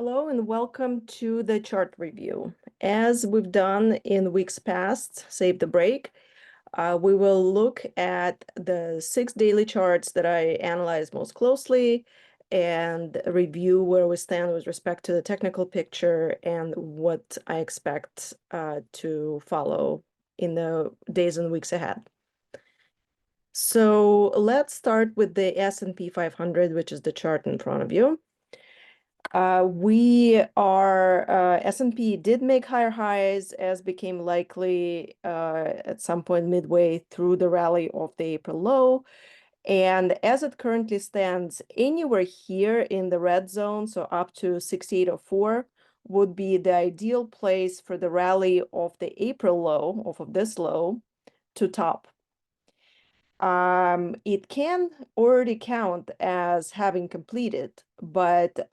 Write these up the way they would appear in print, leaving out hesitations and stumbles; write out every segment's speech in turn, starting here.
Hello and welcome to the chart review. As we've done in weeks past, save the break, we will look at the 6 daily charts that I analyze most closely and review where we stand with respect to the technical picture and what I expect to follow in the days and weeks ahead. So let's start with the S&P 500, which is the chart in front of you. S&P did make higher highs as became likely at some point midway through the rally of the April low. And as it currently stands, anywhere here in the red zone, so up to 6804, would be the ideal place for the rally of the April low, off of this low, to top. It can already count as having completed, but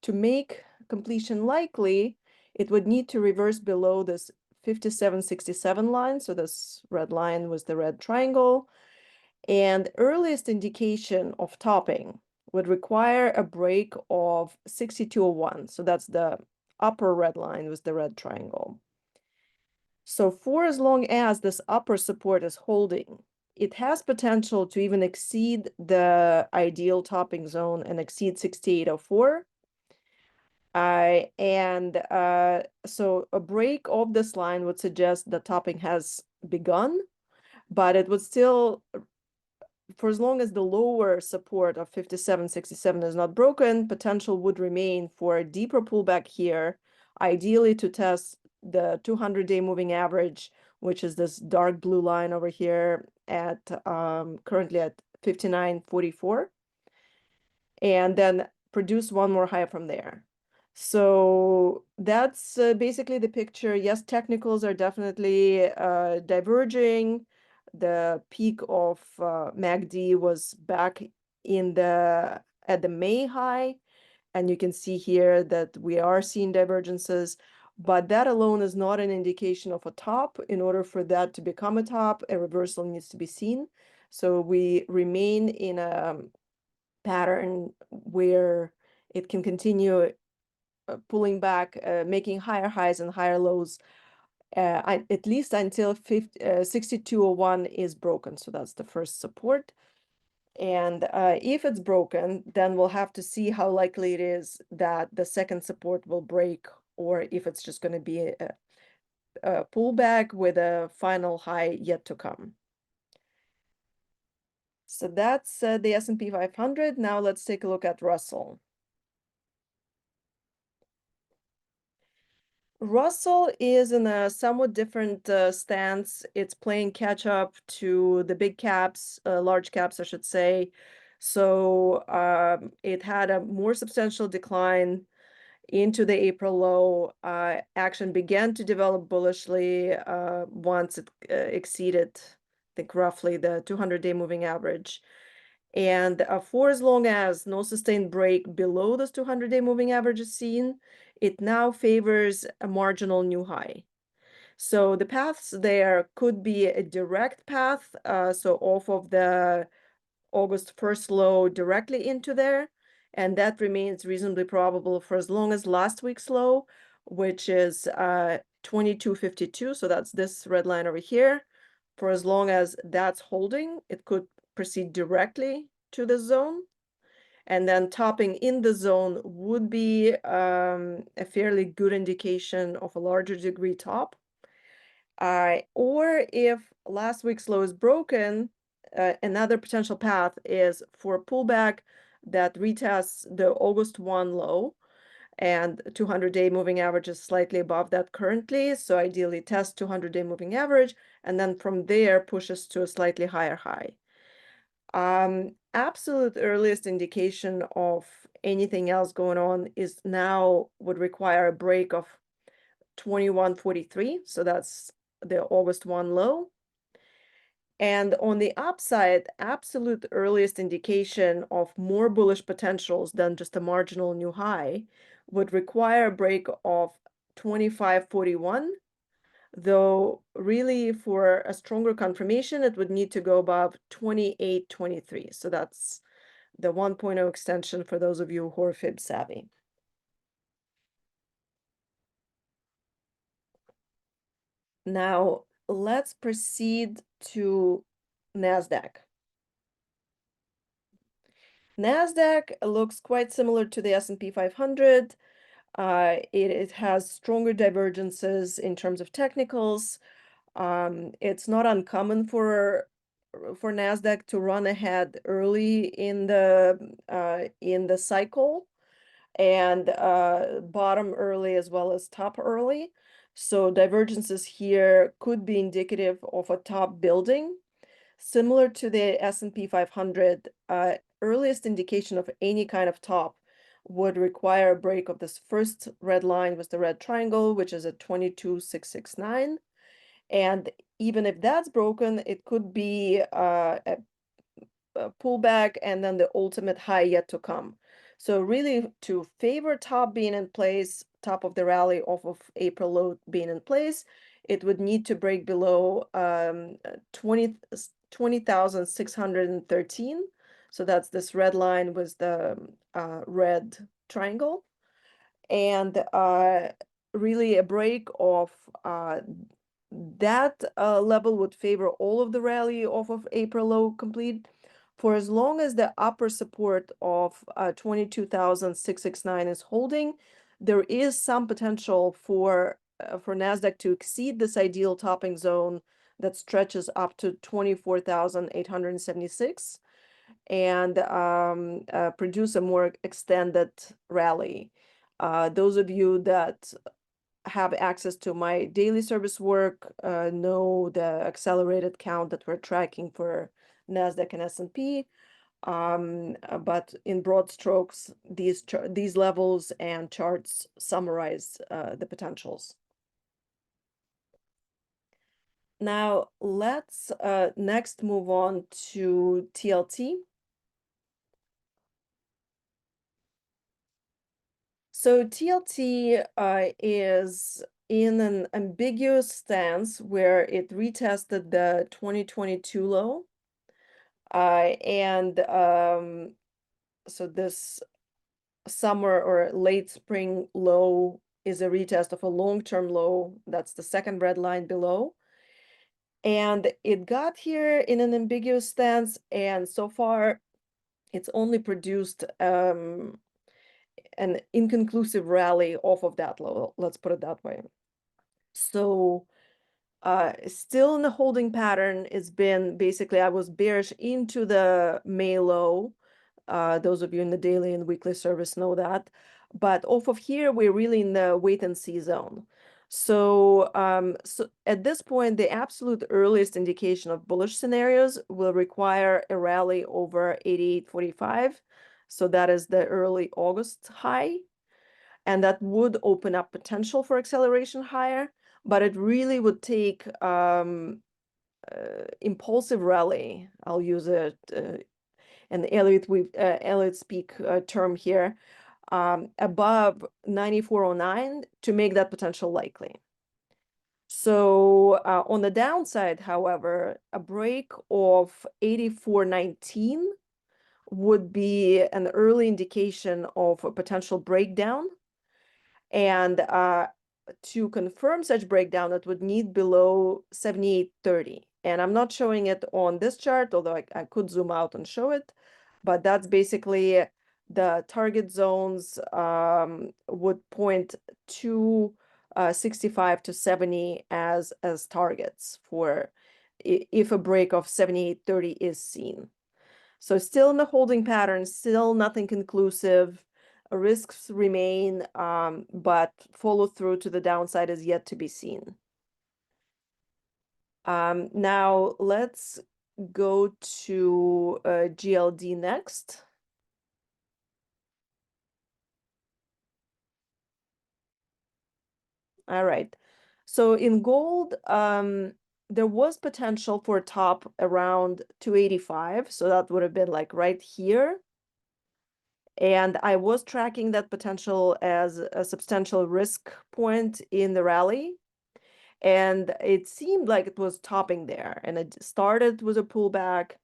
to make completion likely, it would need to reverse below this 5767 line. So this red line was the red triangle. And earliest indication of topping would require a break of 6201. So that's the upper red line with the red triangle. So for as long as this upper support is holding, it has potential to even exceed the ideal topping zone and exceed 6804. So a break of this line would suggest the topping has begun, but it would still, for as long as the lower support of 5767 is not broken, potential would remain for a deeper pullback here, ideally to test the 200-day moving average, which is this dark blue line over here at currently at 59.44, and then produce one more high from there. So that's basically the picture. Yes, technicals are definitely diverging. The peak of MACD was back at the May high, and you can see here that we are seeing divergences, but that alone is not an indication of a top. In order for that to become a top, a reversal needs to be seen. So we remain in a pattern where it can continue pulling back, making higher highs and higher lows, at least until 6201 is broken. So that's the first support. And if it's broken, then we'll have to see how likely it is that the second support will break, or if it's just going to be a pullback with a final high yet to come. So that's the S&P 500. Now let's take a look at Russell. Russell is in a somewhat different stance. It's playing catch up to the big caps, large caps, I should say. So it had a more substantial decline into the April low. Action began to develop bullishly once it exceeded, I think, roughly the 200-day moving average. And for as long as no sustained break below this 200-day moving average is seen, it now favors a marginal new high. So the paths there could be a direct path, so off of the August 1st low directly into there, and that remains reasonably probable for as long as last week's low, which is 2252. So that's this red line over here. For as long as that's holding, it could proceed directly to the zone. And then topping in the zone would be a fairly good indication of a larger degree top. Or if last week's low is broken, another potential path is for a pullback that retests the August 1 low, and 200-day moving average is slightly above that currently. So ideally test 200-day moving average, and then from there pushes to a slightly higher high. Absolute earliest indication of anything else going on is now would require a break of 2143. So that's the August 1 low. And on the upside, absolute earliest indication of more bullish potentials than just a marginal new high would require a break of 2541. Though really for a stronger confirmation, it would need to go above 2823. So that's the 1.0 extension for those of you who are fib savvy. Now, let's proceed to NASDAQ. NASDAQ looks quite similar to the S&P 500. It has stronger divergences in terms of technicals. It's not uncommon for NASDAQ to run ahead early in the cycle and bottom early as well as top early. So divergences here could be indicative of a top building. Similar to the S&P 500, earliest indication of any kind of top would require a break of this first red line with the red triangle, which is at 22,669. And even if that's broken, it could be a pullback and then the ultimate high yet to come. So really to favor top being in place, top of the rally off of April low being in place, it would need to break below 20,613. So that's this red line with the red triangle. And really a break of that level would favor all of the rally off of April low complete. For as long as the upper support of 22,669 is holding, there is some potential for NASDAQ to exceed this ideal topping zone that stretches up to 24,876 and produce a more extended rally. Those of you that have access to my daily service work know the accelerated count that we're tracking for NASDAQ and S&P. But in broad strokes, these levels and charts summarize the potentials. Now, let's next move on to TLT. So TLT is in an ambiguous stance where it retested the 2022 low. And so this summer or late spring low is a retest of a long-term low. That's the second red line below. And it got here in an ambiguous stance, and so far it's only produced an inconclusive rally off of that low. Let's put it that way. So still in the holding pattern. It's been basically, I was bearish into the May low. Those of you in the daily and weekly service know that. But off of here, we're really in the wait and see zone. So, so at this point, the absolute earliest indication of bullish scenarios will require a rally over 88.45. So that is the early August high. And that would open up potential for acceleration higher, but it really would take impulsive rally. I'll use an Elliott speak term here, above 94.09 to make that potential likely. So on the downside, however, a break of 84.19 would be an early indication of a potential breakdown. And to confirm such breakdown, it would need below 78.30. And I'm not showing it on this chart, although I could zoom out and show it. But that's basically the target zones would point to 65 to 70 as targets for if a break of 78.30 is seen. So still in the holding pattern, still nothing conclusive. Risks remain, but follow through to the downside is yet to be seen. Now let's go to GLD next. All right. So in gold, there was potential for a top around 285. So that would have been like right here. And I was tracking that potential as a substantial risk point in the rally. And it seemed like it was topping there. And it started with a pullback,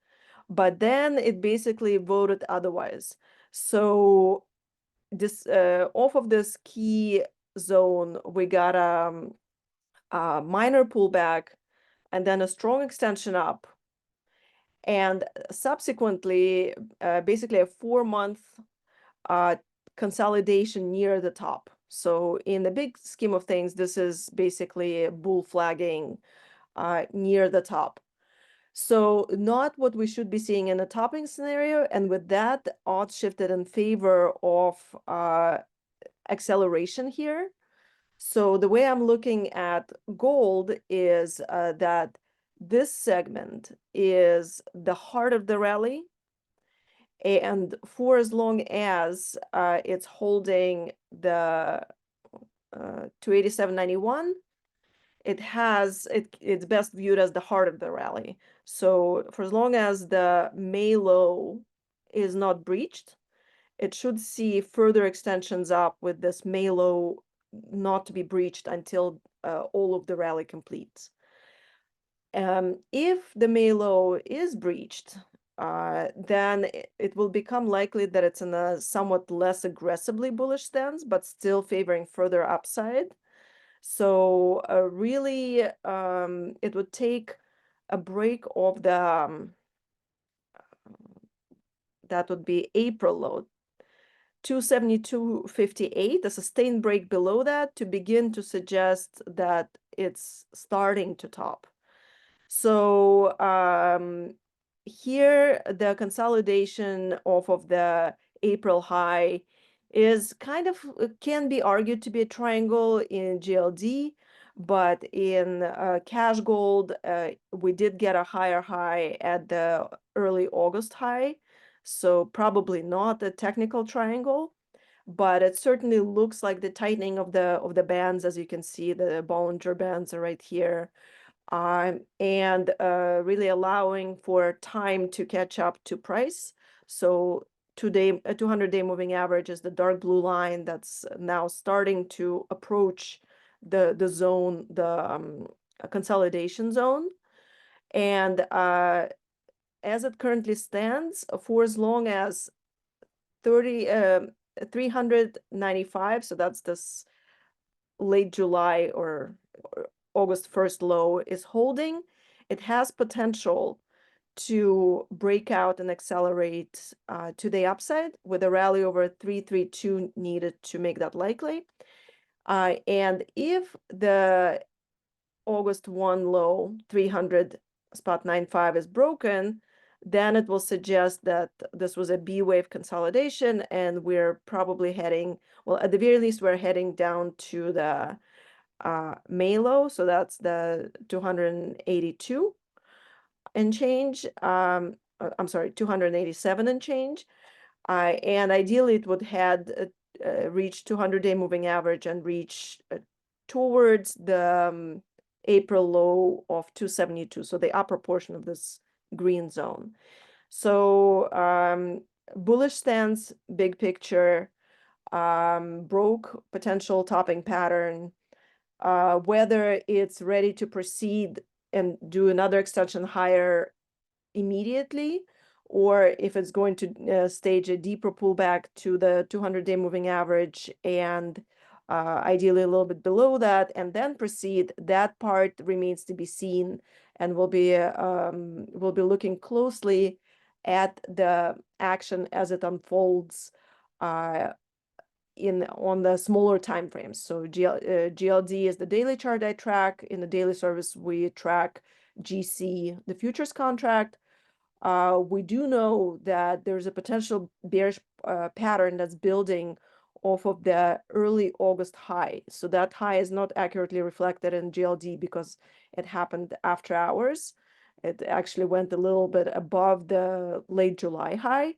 but then it basically voted otherwise. So this off of this key zone, we got minor pullback, and then a strong extension up. And subsequently, basically a 4-month consolidation near the top. So in the big scheme of things, this is basically bull flagging near the top. So not what we should be seeing in a topping scenario. And with that, odds shifted in favor of acceleration here. So the way I'm looking at gold is that this segment is the heart of the rally. And for as long as it's holding the 287.91, it's best viewed as the heart of the rally. So for as long as the May low is not breached, it should see further extensions up with this May low not to be breached until all of the rally completes. If the May low is breached, then it will become likely that it's in a somewhat less aggressively bullish stance, but still favoring further upside. So really, it would take a break of the, that would be April low, 272.58, a sustained break below that to begin to suggest that it's starting to top. So here the consolidation off of the April high is kind of can be argued to be a triangle in GLD, but in cash gold, we did get a higher high at the early August high, so probably not a technical triangle, but it certainly looks like the tightening of the bands. As you can see, the Bollinger Bands are right here. And really allowing for time to catch up to price. So today, a 200-day moving average is the dark blue line that's now starting to approach the zone, the consolidation zone. And as it currently stands, for as long as 395, so that's this late July or August 1st low is holding, it has potential to break out and accelerate to the upside with a rally over 332 needed to make that likely. And if the August 1 low 300.95 is broken, then it will suggest that this was a B wave consolidation and we're probably heading, well, at the very least, we're heading down to the May low, so that's the 282 and change. I'm sorry, 287 and change. And ideally, it would had reach 200-day moving average and reach towards the April low of 272, so the upper portion of this green zone. So bullish stance, big picture, broke potential topping pattern. Whether it's ready to proceed and do another extension higher immediately, or if it's going to stage a deeper pullback to the 200-day moving average and ideally a little bit below that, and then proceed, that part remains to be seen, and we'll be looking closely at the action as it unfolds on the smaller time frames. So GLD is the daily chart I track. In the daily service, we track GC, the futures contract. We do know that there's a potential bearish pattern that's building off of the early August high. So that high is not accurately reflected in GLD because it happened after hours. It actually went a little bit above the late July high.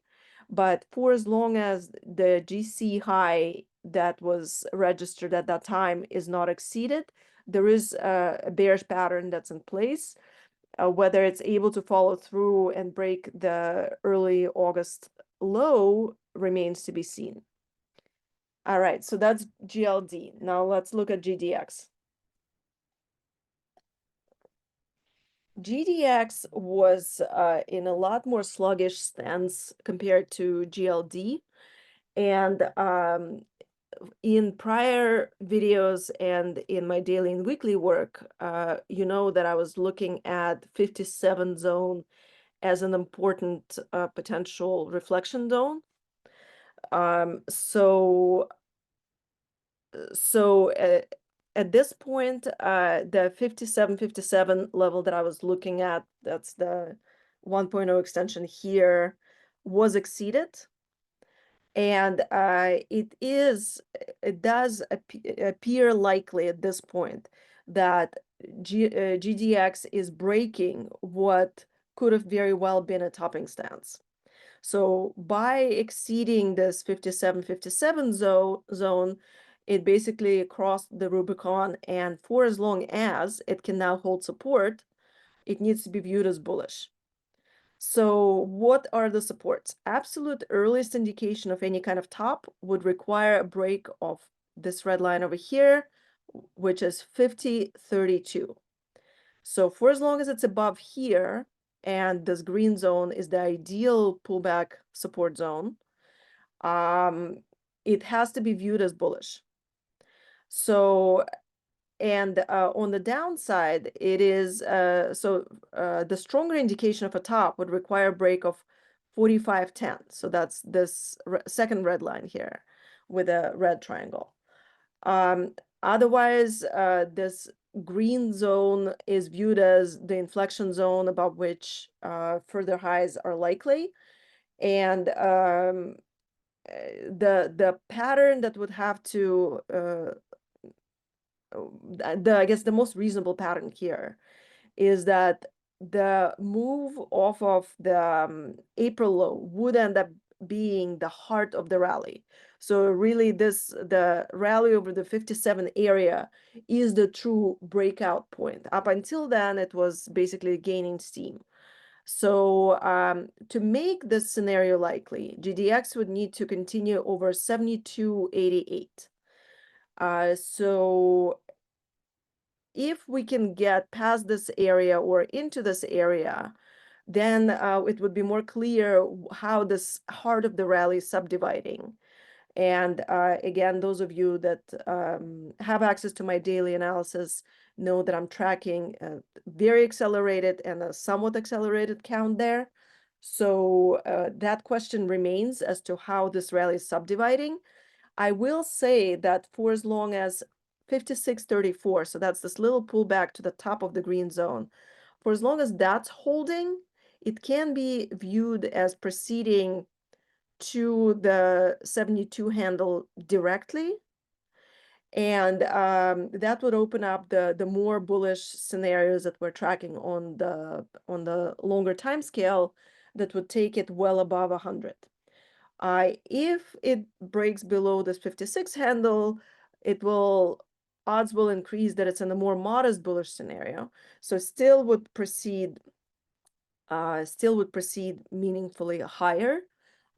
But for as long as the GC high that was registered at that time is not exceeded, there is a bearish pattern that's in place. Whether it's able to follow through and break the early August low remains to be seen. All right, so that's GLD. Now let's look at GDX. GDX was in a lot more sluggish stance compared to GLD. And in prior videos and in my daily and weekly work, you know that I was looking at 57 zone as an important potential reflection zone. So at this point, the 57 level that I was looking at, that's the 1.0 extension here, was exceeded. And it does appear likely at this point that GDX is breaking what could have very well been a topping stance. So by exceeding this 57 zone, it basically crossed the Rubicon, and for as long as it can now hold support, it needs to be viewed as bullish. So what are the supports? Absolute earliest indication of any kind of top would require a break of this red line over here, which is 50.32. So for as long as it's above here, and this green zone is the ideal pullback support zone, it has to be viewed as bullish. So, and on the downside, it is, the stronger indication of a top would require a break of 45.10. So that's this second red line here with a red triangle. Otherwise, this green zone is viewed as the inflection zone above which further highs are likely. And the pattern that would have to I guess the most reasonable pattern here is that the move off of the April low would end up being the heart of the rally. So really the rally over the 57 area is the true breakout point. Up until then, it was basically gaining steam. So to make this scenario likely, GDX would need to continue over 72.88. So if we can get past this area or into this area, then it would be more clear how this heart of the rally is subdividing. And again, those of you that have access to my daily analysis know that I'm tracking a very accelerated and a somewhat accelerated count there. So that question remains as to how this rally is subdividing. I will say that for as long as 56.34, so that's this little pullback to the top of the green zone, for as long as that's holding, it can be viewed as proceeding to the 72 handle directly. And that would open up the more bullish scenarios that we're tracking on the longer time scale that would take it well above 100. If it breaks below this 56 handle, odds will increase that it's in a more modest bullish scenario. So still would proceed meaningfully higher,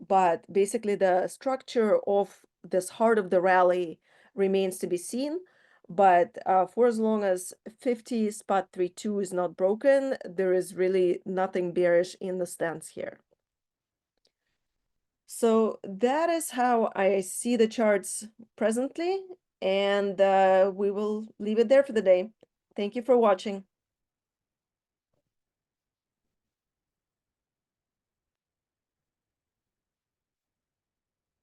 but basically the structure of this heart of the rally remains to be seen. But for as long as 50.32 is not broken, there is really nothing bearish in the stance here. So that is how I see the charts presently, and we will leave it there for the day. Thank you for watching.